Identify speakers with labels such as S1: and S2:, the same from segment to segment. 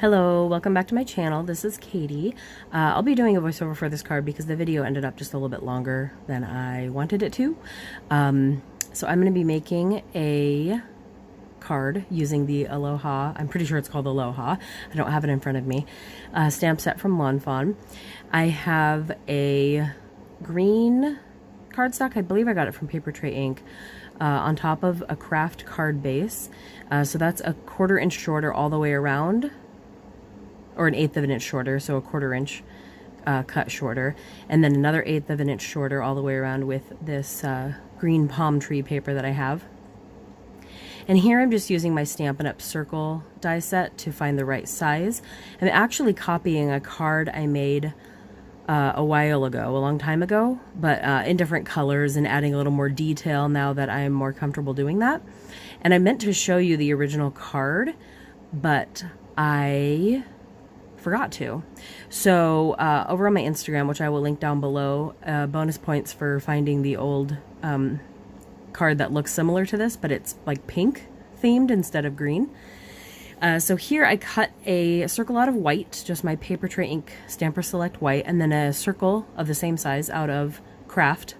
S1: Hello, welcome back to my channel. This is Katie. I'll be doing a voiceover for this card because the video ended up just a little bit longer than I wanted it to. So I'm going to be making a card using the Aloha. I'm pretty sure it's called Aloha. I don't have it in front of me. Stamp set from Fawn. I have a green cardstock. I believe I got it from Paper Tray Ink. On top of a craft card base. So that's a 1/4 inch shorter all the way around, or an 1/8 of an inch shorter, so a 1/4 inch cut shorter, and then another 1/8 of an inch shorter all the way around with this green palm tree paper that I have. And here I'm just using my Stampin' Up! Circle die set to find the right size. I'm actually copying a card I made a while ago, a long time ago, but in different colors and adding a little more detail now that I'm more comfortable doing that. And I meant to show you the original card, but I forgot to. So over on my Instagram, which I will link down below, bonus points for finding the old card that looks similar to this, but it's like pink themed instead of green. So here I cut a circle out of white, just my Paper Tray Ink Stamper Select white, and then a circle of the same size out of craft.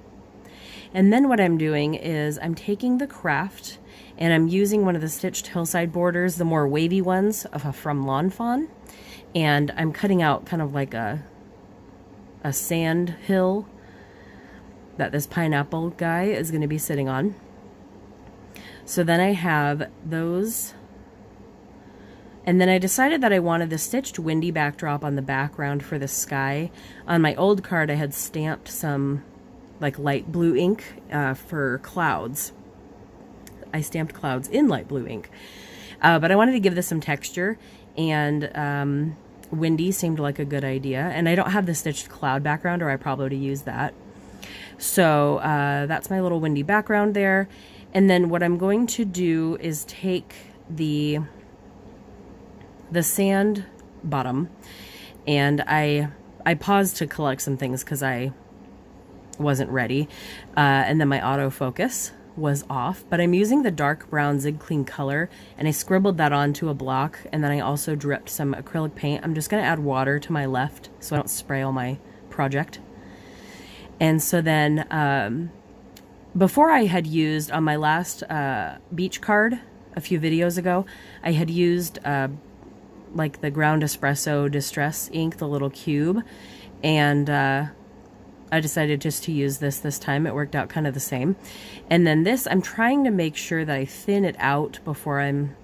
S1: And then what I'm doing is I'm taking the craft and I'm using one of the stitched hillside borders, the more wavy ones from Fawn, and I'm cutting out kind of like a sand hill that this pineapple guy is going to be sitting on. So then I have those. And then I decided that I wanted the stitched windy backdrop on the background for the sky. On my old card, I had stamped some like light blue ink for clouds. I stamped clouds in light blue ink. But I wanted to give this some texture, and windy seemed like a good idea. And I don't have the stitched cloud background, or I probably would have used that. So that's my little windy background there. And then what I'm going to do is take the sand bottom, and I paused to collect some things because I wasn't ready, and then my autofocus was off, but I'm using the dark brown Zig Clean color, and I scribbled that onto a block, and then I also dripped some acrylic paint. I'm just going to add water to my left so I don't spray all my project. And so then before I had used on my last beach card a few videos ago, I had used like the ground espresso distress ink, the little cube, and I decided just to use this time. It worked out kind of the same. And then this, I'm trying to make sure that I thin it out before I'm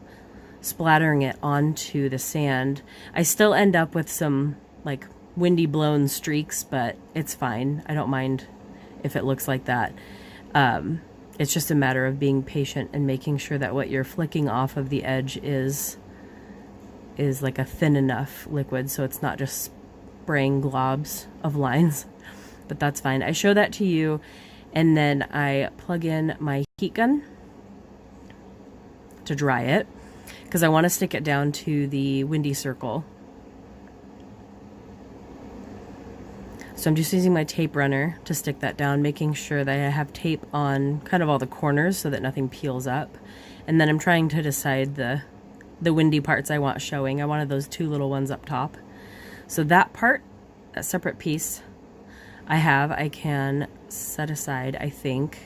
S1: splattering it onto the sand. I still end up with some like windy blown streaks, but it's fine. I don't mind if it looks like that. It's just a matter of being patient and making sure that what you're flicking off of the edge is like a thin enough liquid so it's not just spraying globs of lines, but that's fine. I show that to you, and then I plug in my heat gun to dry it because I want to stick it down to the windy circle. So I'm just using my tape runner to stick that down, making sure that I have tape on kind of all the corners so that nothing peels up. And then I'm trying to decide the windy parts I want showing. I wanted those two little ones up top. So that part, that separate piece I can set aside, I think.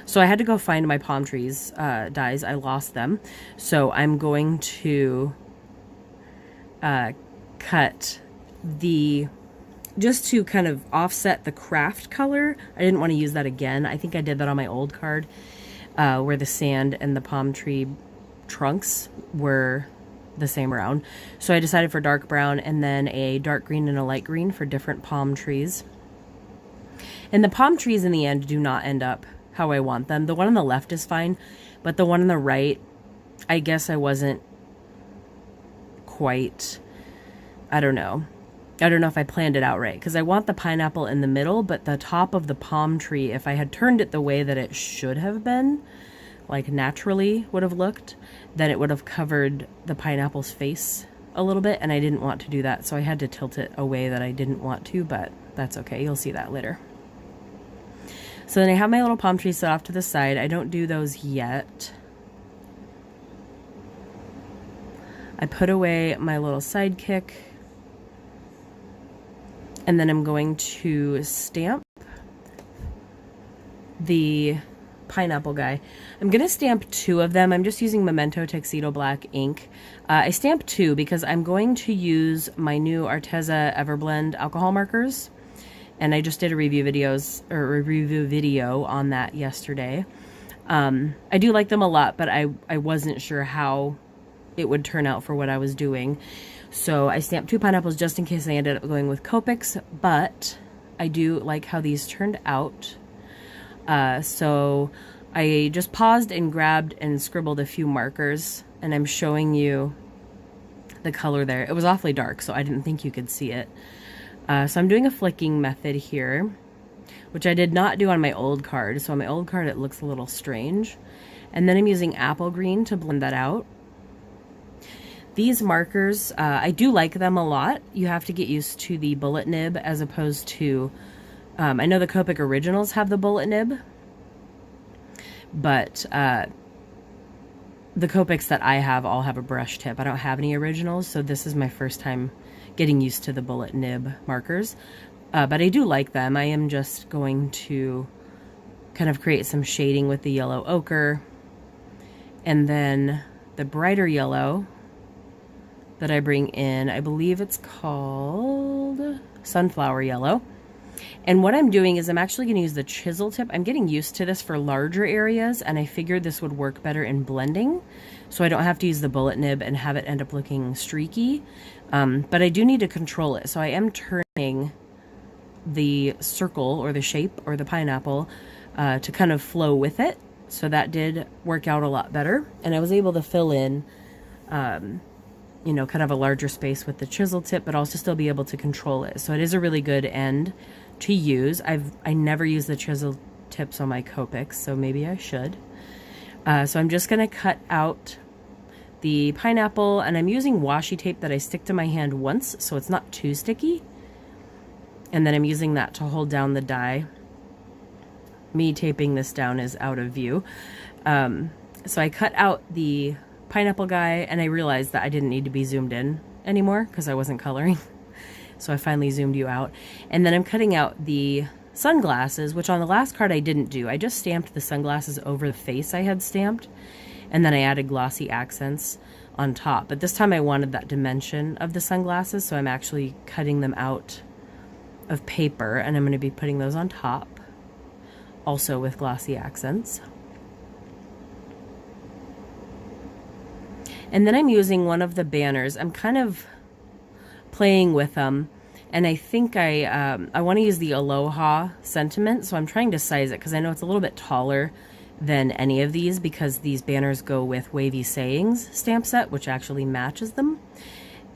S1: So I had to go find my palm trees dies. I lost them. So I'm going to cut just to kind of offset the craft color. I didn't want to use that again. I think I did that on my old card where the sand and the palm tree trunks were the same brown. So I decided for dark brown and then a dark green and a light green for different palm trees. And the palm trees in the end do not end up how I want them. The one on the left is fine, but the one on the right, I guess I wasn't quite, I don't know if I planned it out right, because I want the pineapple in the middle, but the top of the palm tree, if I had turned it the way that it should have been, like naturally would have looked, then it would have covered the pineapple's face a little bit, and I didn't want to do that, so I had to tilt it a way that I didn't want to, but that's okay. You'll see that later. So then I have my little palm trees set off to the side. I don't do those yet. I put away my little sidekick, and then I'm going to stamp the pineapple guy. I'm going to stamp 2 of them. I'm just using Memento Tuxedo Black ink. I stamped 2 because I'm going to use my new Arteza Everblend Alcohol markers. And I just did a review video on that yesterday. I do like them a lot, but I wasn't sure how it would turn out for what I was doing. So I stamped 2 pineapples just in case I ended up going with Copics, but I do like how these turned out. So I just paused and grabbed and scribbled a few markers, and I'm showing you the color there. It was awfully dark, so I didn't think you could see it. So I'm doing a flicking method here, which I did not do on my old card. So on my old card, it looks a little strange. And then I'm using apple green to blend that out. These markers, I do like them a lot. You have to get used to the bullet nib as opposed to, I know the Copic Originals have the bullet nib, but the Copics that I have all have a brush tip. I don't have any originals, so this is my first time getting used to the bullet nib markers. But I do like them. I am just going to kind of create some shading with the yellow ochre, and then the brighter yellow that I bring in, I believe it's called sunflower yellow. And what I'm doing is I'm actually going to use the chisel tip. I'm getting used to this for larger areas, and I figured this would work better in blending, so I don't have to use the bullet nib and have it end up looking streaky. But I do need to control it, so I am turning the circle or the shape or the pineapple to kind of flow with it. So that did work out a lot better, and I was able to fill in you know, kind of a larger space with the chisel tip, but also still be able to control it. So it is a really good end to use. I never use the chisel tips on my Copics, so maybe I should. So I'm just gonna cut out the pineapple, and I'm using washi tape that I stick to my hand once so it's not too sticky. And then I'm using that to hold down the die. Me taping this down is out of view. So I cut out the pineapple guy, and I realized that I didn't need to be zoomed in anymore because I wasn't coloring. So I finally zoomed you out. And then I'm cutting out the sunglasses, which on the last card I didn't do. I just stamped the sunglasses over the face I had stamped, and then I added glossy accents on top. But this time I wanted that dimension of the sunglasses, so I'm actually cutting them out of paper, and I'm going to be putting those on top, also with glossy accents. And then I'm using one of the banners. I'm kind of playing with them, and I think I want to use the Aloha sentiment, so I'm trying to size it because I know it's a little bit taller than any of these because these banners go with Wavy Sayings stamp set, which actually matches them.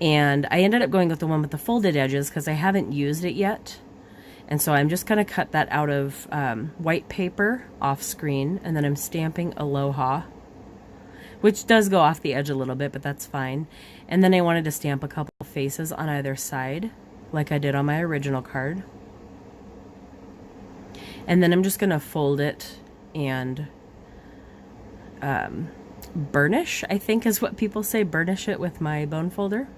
S1: And I ended up going with the one with the folded edges because I haven't used it yet. And so I'm just going to cut that out of white paper off screen, and then I'm stamping Aloha, which does go off the edge a little bit, but that's fine. And then I wanted to stamp a couple faces on either side, like I did on my original card. And then I'm just going to fold it and burnish, I think is what people say, burnish it with my bone folder,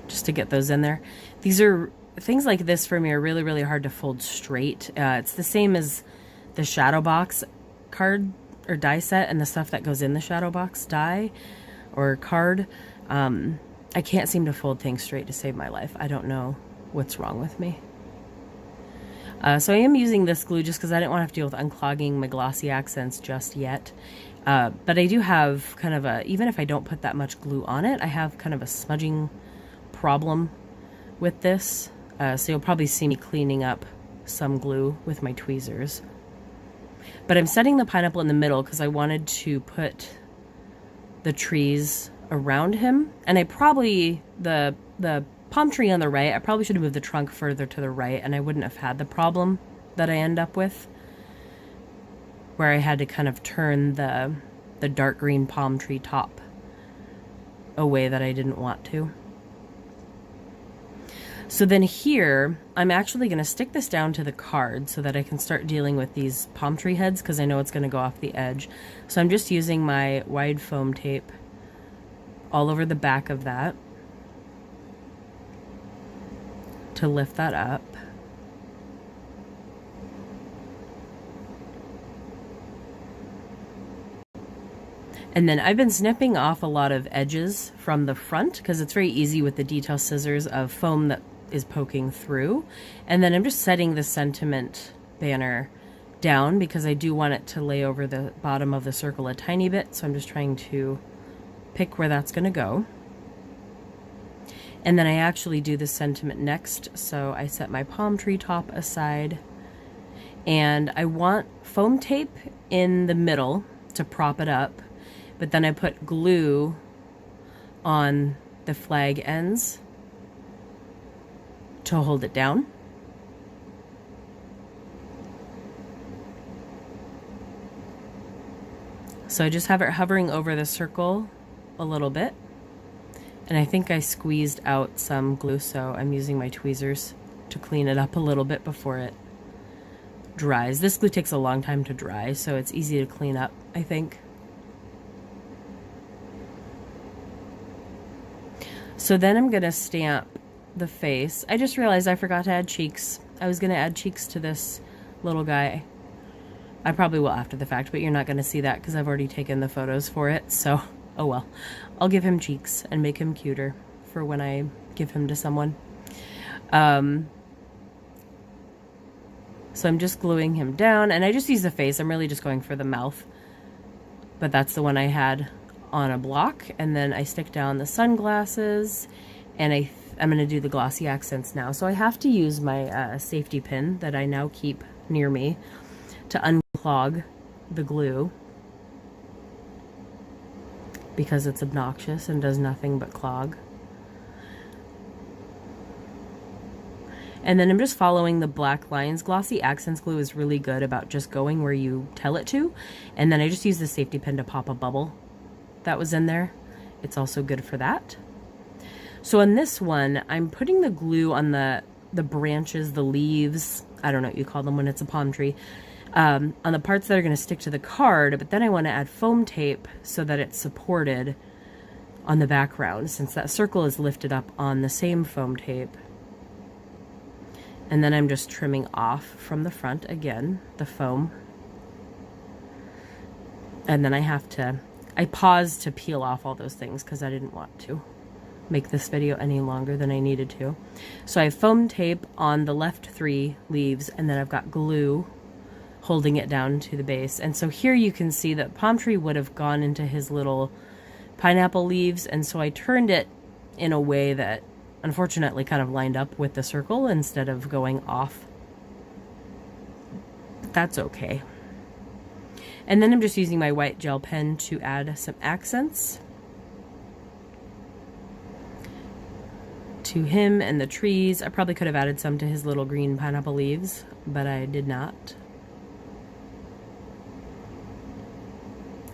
S1: just to get those in there. These are, things like this for me are really, really hard to fold straight. It's the same as the shadow box card or die set and the stuff that goes in the shadow box die or card. I can't seem to fold things straight to save my life. I don't know what's wrong with me. So I am using this glue just because I didn't want to have to deal with unclogging my glossy accents just yet. But I do have kind of a, even if I don't put that much glue on it, I have kind of a smudging problem with this. So you'll probably see me cleaning up some glue with my tweezers. But I'm setting the pineapple in the middle because I wanted to put the trees around him. And I probably, the palm tree on the right, I probably should have moved the trunk further to the right, and I wouldn't have had the problem that I end up with, where I had to kind of turn the dark green palm tree top away that I didn't want to. So then here, I'm actually going to stick this down to the card so that I can start dealing with these palm tree heads, because I know it's going to go off the edge. So I'm just using my wide foam tape all over the back of that to lift that up. And then I've been snipping off a lot of edges from the front because it's very easy with the detail scissors of foam that is poking through. And then I'm just setting the sentiment banner down because I do want it to lay over the bottom of the circle a tiny bit. So I'm just trying to pick where that's going to go. And then I actually do the sentiment next. So I set my palm tree top aside, and I want foam tape in the middle to prop it up. But then I put glue on the flag ends to hold it down. So I just have it hovering over the circle a little bit. And I think I squeezed out some glue, so I'm using my tweezers to clean it up a little bit before it dries. This glue takes a long time to dry, so it's easy to clean up, I think. So then I'm going to stamp the face. I just realized I forgot to add cheeks. I was going to add cheeks to this little guy. I probably will after the fact, but you're not going to see that because I've already taken the photos for it. So, oh well. I'll give him cheeks and make him cuter for when I give him to someone. So I'm just gluing him down, and I just use the face. I'm really just going for the mouth. But that's the one I had on a block, and then I stick down the sunglasses, and I'm going to do the glossy accents now. So I have to use my safety pin that I now keep near me to unclog the glue because it's obnoxious and does nothing but clog. And then I'm just following the black lines. Glossy accents glue is really good about just going where you tell it to, and then I just use the safety pin to pop a bubble that was in there. It's also good for that. So on this one, I'm putting the glue on the branches, the leaves, I don't know what you call them when it's a palm tree, on the parts that are going to stick to the card, but then I want to add foam tape so that it's supported on the background, since that circle is lifted up on the same foam tape. And then I'm just trimming off from the front again, the foam. And then I paused to peel off all those things because I didn't want to make this video any longer than I needed to. So I have foam tape on the left 3 leaves, and then I've got glue holding it down to the base. And so here you can see that palm tree would have gone into his little pineapple leaves, and so I turned it in a way that unfortunately kind of lined up with the circle instead of going off. But that's okay. And then I'm just using my white gel pen to add some accents to him and the trees. I probably could have added some to his little green pineapple leaves, but I did not.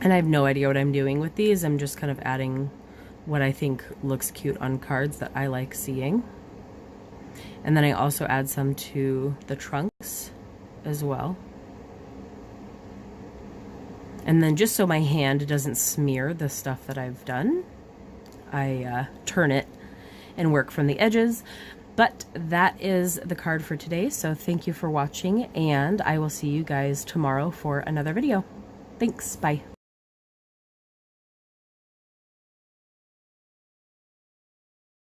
S1: And I have no idea what I'm doing with these. I'm just kind of adding what I think looks cute on cards that I like seeing. And then I also add some to the trunks as well. And then just so my hand doesn't smear the stuff that I've done, I turn it and work from the edges. But that is the card for today. So thank you for watching, and I will see you guys tomorrow for another video. Thanks. Bye.